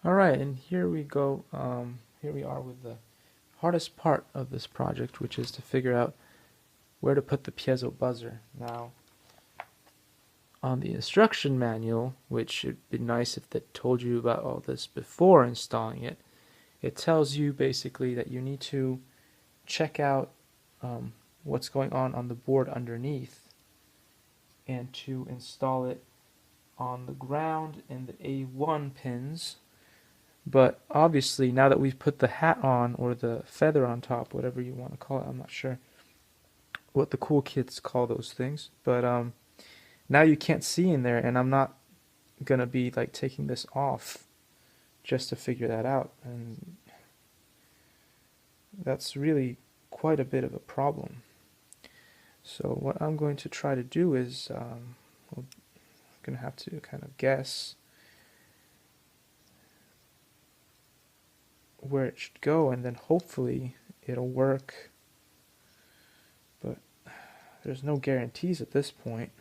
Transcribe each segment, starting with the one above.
Alright, and here we go. Here we are with the hardest part of this project, which is to figure out where to put the piezo buzzer. Now, on the instruction manual, which it'd be nice if they told you about all this before installing it, it tells you basically that you need to check out what's going on the board underneath and to install it on the ground and the A1 pins. But obviously, now that we've put the hat on, or the feather on top, whatever you want to call it, I'm not sure what the cool kids call those things. But now you can't see in there, and I'm not gonna be like taking this off just to figure that out, and that's really quite a bit of a problem. So what I'm going to try to do is, we're gonna have to kind of guess where it should go, and then hopefully it'll work. But there's no guarantees at this point.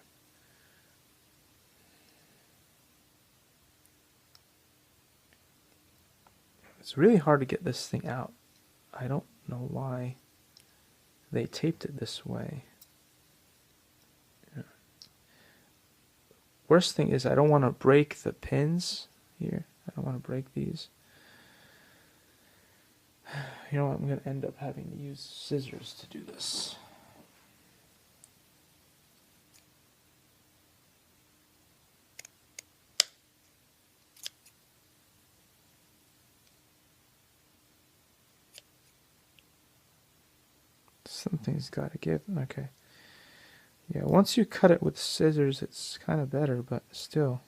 It's really hard to get this thing out. I don't know why they taped it this way. Worst thing is I don't want to break the pins here. I don't want to break these. You know what, I'm going to end up having to use scissors to do this. Something's got to give. Okay. Yeah, once you cut it with scissors, it's kind of better, but still.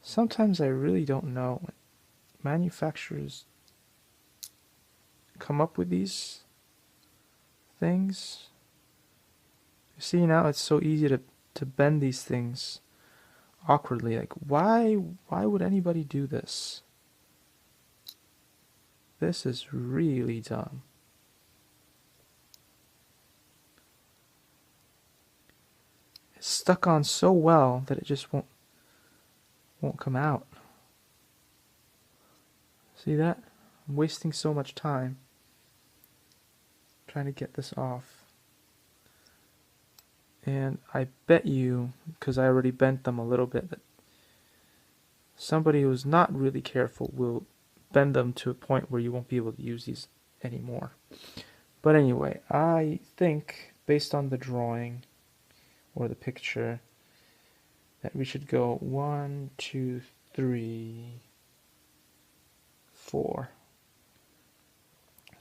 Sometimes I really don't know. Manufacturers come up with these things. You see, now it's so easy to bend these things awkwardly. Like, why would anybody do this? This is really dumb. It's stuck on so well that it just won't come out. See that? I'm wasting so much time trying to get this off. And I bet you, because I already bent them a little bit, that somebody who's not really careful will bend them to a point where you won't be able to use these anymore. But anyway, I think, based on the drawing or the picture, that we should go 1, 2, 3, 4.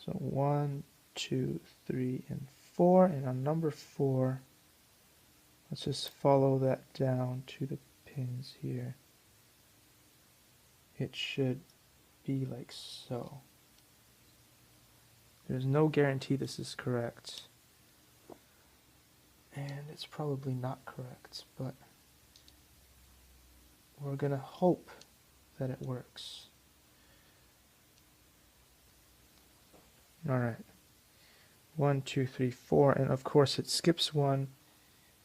So 1, 2, 3, and 4. And on number 4, let's just follow that down to the pins here. It should be like so. There's no guarantee this is correct. And it's probably not correct, but we're gonna hope that it works. Alright. 1, 2, 3, 4, and of course it skips one,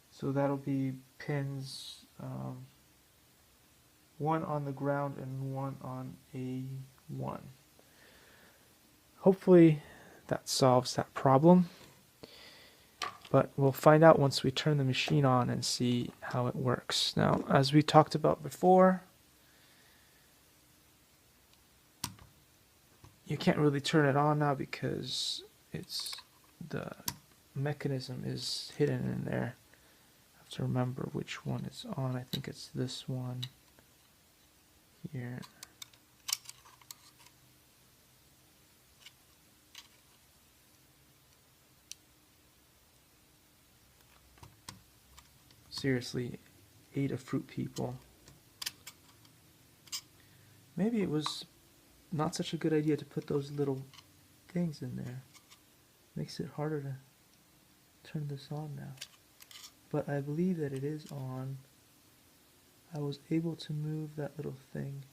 so that'll be pins 1 on the ground and 1 on A1. Hopefully that solves that problem, but we'll find out once we turn the machine on and see how it works. Now, as we talked about before, you can't really turn it on now because the mechanism is hidden in there. I have to remember which one is on. I think it's this one here. Seriously, Adafruit people. Maybe it was not such a good idea to put those little things in there. Makes it harder to turn this on now. But I believe that it is on. I was able to move that little thing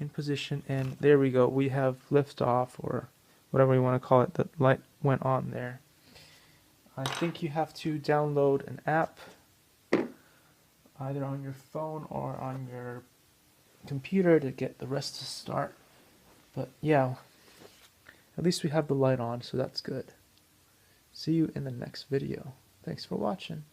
in position, and there we go. We have liftoff, or whatever you want to call it. The light went on there. I think you have to download an app either on your phone or on your computer to get the rest to start. But yeah, at least we have the light on, so that's good. See you in the next video. Thanks for watching.